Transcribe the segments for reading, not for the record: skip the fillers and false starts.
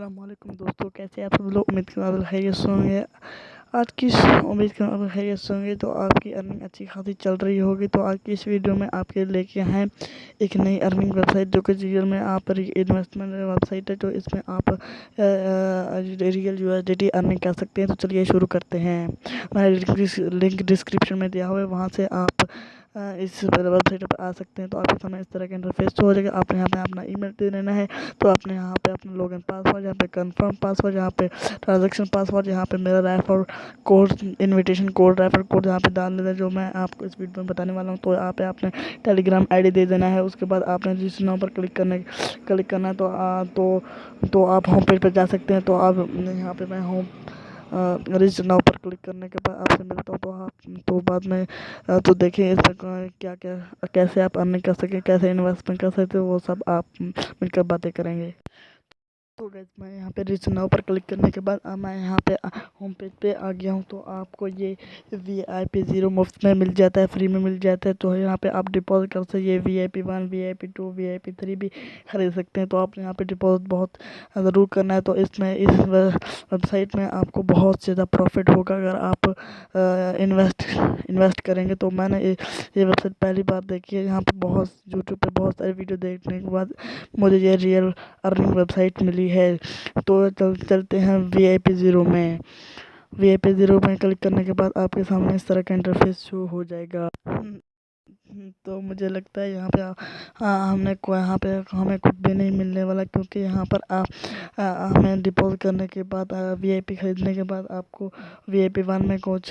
अस्सलामुअलैकुम दोस्तों, कैसे आप सब लोग। उम्मीद करता हूँ खैरियत से होंगे। आज की उम्मीद करता हूँ खैरियत से होंगे। तो आपकी अर्निंग अच्छी खासी चल रही होगी। तो आज की इस वीडियो में आपके लेके हैं एक नई अर्निंग वेबसाइट, जो कि रियल में आप इन्वेस्टमेंट वेबसाइट है। तो इसमें आप रियल USDT अर्निंग कर सकते हैं। तो चलिए शुरू करते हैं। मैंने लिंक डिस्क्रिप्शन में दिया हुआ है, वहाँ से आप इस वेबसाइट पर आ सकते हैं। तो आपके सामने इस तरह का इंटरफेस हो जाएगा। आपने यहाँ पे अपना ईमेल दे देना है। तो आपने यहाँ पे अपना लॉगिन पासवर्ड, यहाँ पे कंफर्म पासवर्ड, यहाँ पे ट्रांजैक्शन पासवर्ड, यहाँ पे मेरा refer code, invitation code, refer code यहाँ पे डाल देना है, जो मैं आपको इस वीडियो में बताने वाला हूँ। तो यहाँ पे आपने टेलीग्राम ID दे देना है। उसके बाद आपने जिस नाम पर क्लिक करना है। तो आप होम पेज पर जा सकते हैं। तो आप यहाँ पे मैं होम रजिस्टर नाउ पर क्लिक करने के बाद आपसे मिलता हूँ। तो बाद में तो देखिए इसमें क्या क्या कैसे आप अर्निंग कर सकें, कैसे इन्वेस्टमेंट कर सकते हो, वो सब आप मिलकर बातें करेंगे। तो गाइस, मैं यहाँ पे रजिस्टर नाउ पर क्लिक करने के बाद मैं यहाँ पे होम पेज पे आ गया हूँ। तो आपको ये VIP 0 मुफ्त में मिल जाता है, फ्री में मिल जाता है। तो यहाँ पे आप डिपॉजिट कर सकते हैं। ये VIP 1, VIP 2, VIP 3 भी खरीद सकते हैं। तो आप यहाँ पे डिपॉजिट बहुत ज़रूर करना है। तो इस वेबसाइट में आपको बहुत ज़्यादा प्रॉफिट होगा अगर आप इन्वेस्ट करेंगे। तो मैंने ये वेबसाइट पहली बार देखी है। यहाँ पे यूट्यूब पे बहुत सारी वीडियो देखने के बाद मुझे ये रियल अर्निंग वेबसाइट मिली है। तो चलते हैं VIP 0 में। VIP 0 में क्लिक करने के बाद आपके सामने इस तरह का इंटरफेस शो हो जाएगा। तो मुझे लगता है यहाँ पे यहाँ पे हमें कुछ भी नहीं मिलने वाला, क्योंकि यहाँ पर हमें डिपॉजिट करने के बाद VIP खरीदने के बाद आपको VIP 1 में कुछ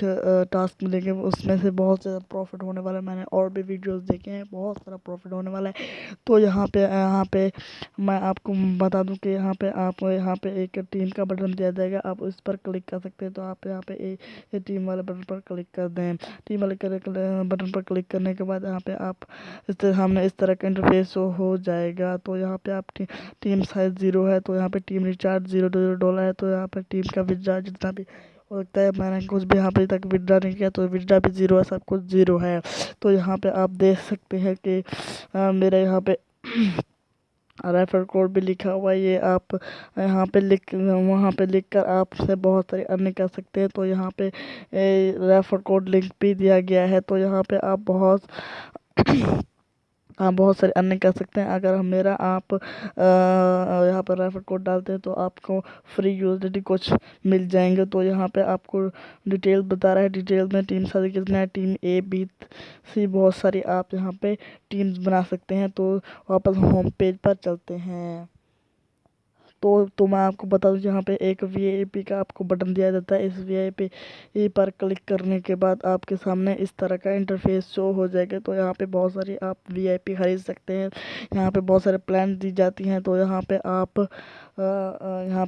टास्क मिलेंगे। उसमें से बहुत ज़्यादा प्रॉफिट होने वाला है। मैंने और भी वीडियोस देखे हैं, बहुत सारा प्रॉफिट होने वाला है। तो यहाँ पे मैं आपको बता दूं कि यहाँ पे एक टीम का बटन दिया जाएगा। आप उस पर क्लिक कर सकते हैं। तो आप यहाँ पे टीम वाले बटन पर क्लिक कर दें। टीम वाले बटन पर क्लिक करने के बाद यहाँ पे आप सामने इस तरह का इंटरफेस हो जाएगा। तो यहाँ पे आप टीम साइज 0 है। तो यहाँ पे टीम रिचार्ज $0 है। तो यहाँ पे टीम का विड्रॉ जितना भी हो सकता है, मैंने कुछ भी यहाँ पे तक विड्रॉ नहीं किया। तो विड्रॉ भी 0 है, सब कुछ 0 है। तो यहाँ पे आप देख सकते हैं कि मेरे यहाँ पे रेफर कोड भी लिखा हुआ है। ये आप यहाँ पे वहाँ पे लिख कर आपसे बहुत सारी अर्निंग कर सकते हैं। तो यहाँ पे रेफर कोड लिंक भी दिया गया है। तो यहाँ पे आप बहुत सारी अर्निंग कर सकते हैं। अगर आप यहाँ पर रेफर कोड डालते हैं तो आपको फ्री USDT कुछ मिल जाएंगे। तो यहाँ पे आपको डिटेल बता रहा है। डिटेल में टीम सारी कितना है, टीम ABC, बहुत सारी आप यहाँ पे टीम्स बना सकते हैं। तो वापस होम पेज पर चलते हैं। तो मैं आपको बता दूं, यहाँ पे एक VIP का आपको बटन दिया जाता है। इस VIP पर क्लिक करने के बाद आपके सामने इस तरह का इंटरफेस शो हो जाएगा। तो यहाँ पे बहुत सारी आप VIP खरीद सकते हैं। यहाँ पे बहुत सारे प्लान दी जाती हैं। तो यहाँ पे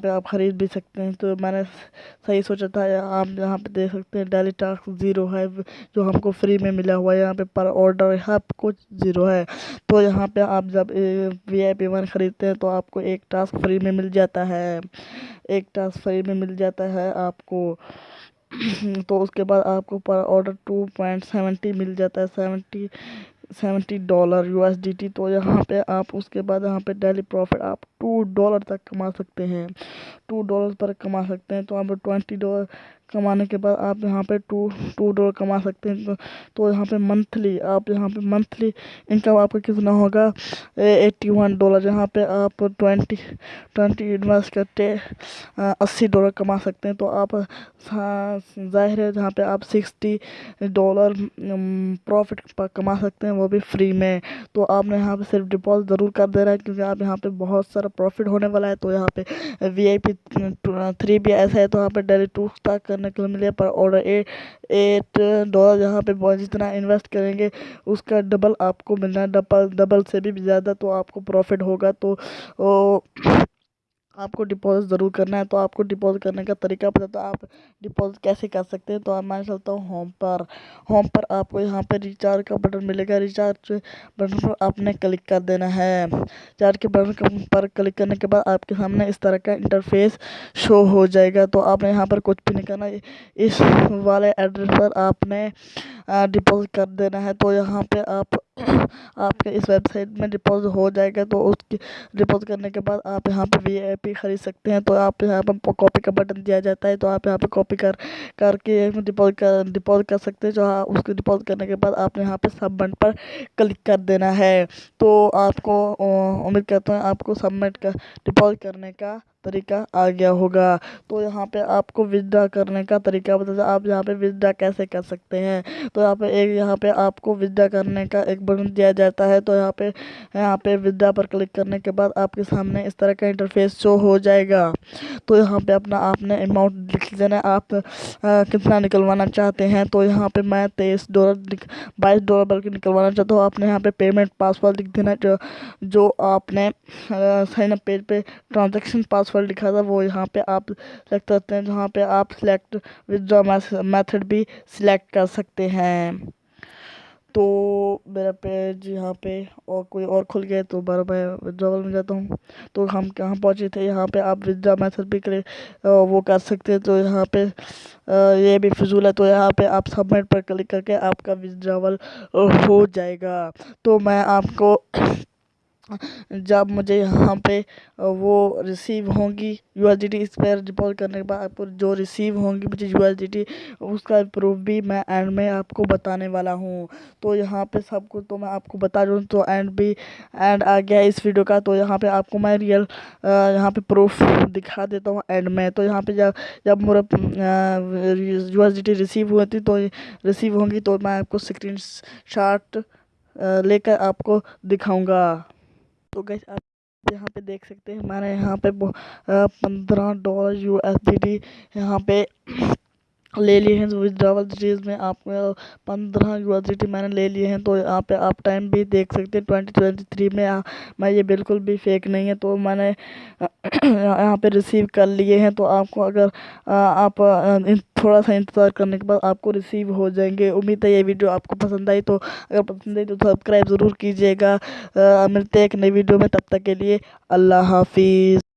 आप खरीद भी सकते हैं। तो मैंने सही सोचा था। आप यहाँ पे देख सकते हैं डेली टास्क 0 है, जो हमको फ्री में मिला हुआ है। यहाँ पे पर ऑर्डर सब कुछ 0 है। तो यहाँ पे आप जब VIP 1 खरीदते हैं तो आपको एक टास्क फ्री में मिल जाता है। आपको तो उसके बाद आपको पर ऑर्डर 2.70 मिल जाता है, $70 USDT। तो यहाँ पे आप उसके बाद यहाँ पे डेली प्रॉफिट आप $2 तक कमा सकते हैं। $2 पर कमा सकते हैं। तो आप $20 कमाने के बाद आप यहाँ पे $2 कमा सकते हैं। तो यहाँ पे मंथली इनकम आपका कितना होगा, $81। यहाँ पे आप 20 इन्वेस्ट करते $80 कमा सकते हैं। तो आप जाहिर है जहाँ पे आप $60 प्रॉफिट कमा सकते हैं, वो भी फ्री में। तो आपने यहाँ पे सिर्फ डिपॉजिट ज़रूर कर देना है, क्योंकि आप यहाँ पे बहुत सारा प्रॉफिट होने वाला है। तो यहाँ पे VIP 3 भी ऐसा है। तो यहाँ पे डेली 2 स्टार्ट करने के लिए मिले पर ऑर्डर $8। यहाँ पे जितना इन्वेस्ट करेंगे उसका डबल आपको मिलना है, डबल से भी ज़्यादा। तो आपको प्रॉफिट होगा। तो आपको डिपॉजिट ज़रूर करना है। तो आपको डिपॉजिट करने का तरीका पता, तो आप डिपॉजिट कैसे कर सकते हैं। तो मैं चलता हूँ होम पर आपको यहाँ पे रिचार्ज का बटन मिलेगा। रिचार्ज बटन पर आपने क्लिक कर देना है। रिचार्ज के बटन पर क्लिक करने के बाद आपके सामने इस तरह का इंटरफेस शो हो जाएगा। तो आपने यहाँ पर कुछ भी नहीं करना। इस वाले एड्रेस पर आपने डिपॉजिट कर देना है। तो यहाँ पे आप आपके इस वेबसाइट में डिपॉजिट हो जाएगा। तो उसकी डिपॉजिट करने के बाद आप यहाँ पे VIP खरीद सकते हैं। तो आप यहाँ पर कॉपी का बटन दिया जाता है, तो आप यहाँ पे कॉपी करके डिपॉजिट कर सकते हैं। जो उसको डिपॉजिट करने के बाद आपने यहाँ पे सबमिट पर क्लिक कर देना है। तो आपको उम्मीद करता हूँ आपको सबमिट कर डिपॉजिट करने का तरीका आ गया होगा। तो यहाँ पे आपको विथड्रॉ करने का तरीका बता, आप यहाँ पे विथड्रॉ कैसे कर सकते हैं। तो यहाँ पे आपको विथड्रॉ करने का एक बटन दिया जाता है। तो यहाँ पे विथड्रॉ पर क्लिक करने के बाद आपके सामने इस तरह का इंटरफेस शो हो जाएगा। तो यहाँ पे आपने अमाउंट लिख देना, आप कितना निकलवाना चाहते हैं। तो यहाँ पे मैं $23 $22 बल्कि निकलवाना चाहता हूँ। आपने यहाँ पे पेमेंट पासवर्ड लिख देना, जो आपने साइन अप पेज पे ट्रांजैक्शन पासवर्ड लिखा था वो यहाँ पे आप सेलेक्ट करते हैं। जहाँ पे आप सिलेक्ट विथड्रॉ मेथड भी सिलेक्ट कर सकते हैं। तो मेरा पेज यहाँ पे और कोई और खुल गया, तो बार मैं विथड्रॉवल में जाता हूँ। तो हम कहाँ पहुँचे थे, यहाँ पे आप विथड्रॉ मेथड भी वो कर सकते हैं। तो यहाँ पे ये भी फिजूल है। तो यहाँ पे आप सबमिट पर क्लिक करके आपका विथड्रॉवल हो जाएगा। तो मैं आपको जब मुझे यहाँ पे वो रिसीव होंगी USDT, इस पर डिपॉजिट करने के बाद आपको जो रिसीव होंगी मुझे USDT, उसका प्रूफ भी मैं एंड में आपको बताने वाला हूँ। तो यहाँ पे सब कुछ तो मैं आपको बता दूँ। तो एंड आ गया इस वीडियो का। तो यहाँ पे आपको मैं रियल यहाँ पे प्रूफ दिखा देता हूँ एंड में। तो यहाँ पे जब मेरा USDT रिसीव होंगी तो मैं आपको स्क्रीन शॉट लेकर आपको दिखाऊँगा। तो गाइस आप यहाँ पे देख सकते हैं, मैंने यहाँ पे $15 USDT यहाँ पे ले लिए हैं। विथड्रॉवल डिटेल्स में आपको 15 USDT मैंने ले लिए हैं। तो यहाँ पे आप टाइम भी देख सकते हैं 2023 में। मैं ये बिल्कुल भी फेक नहीं है। तो मैंने यहाँ पे रिसीव कर लिए हैं। तो आपको अगर आप थोड़ा सा इंतज़ार करने के बाद आपको रिसीव हो जाएंगे। उम्मीद है ये वीडियो आपको पसंद आई। तो अगर पसंद आई तो सब्सक्राइब ज़रूर कीजिएगा। मिलते हैं एक नई वीडियो में, तब तक के लिए अल्लाह हाफिज़।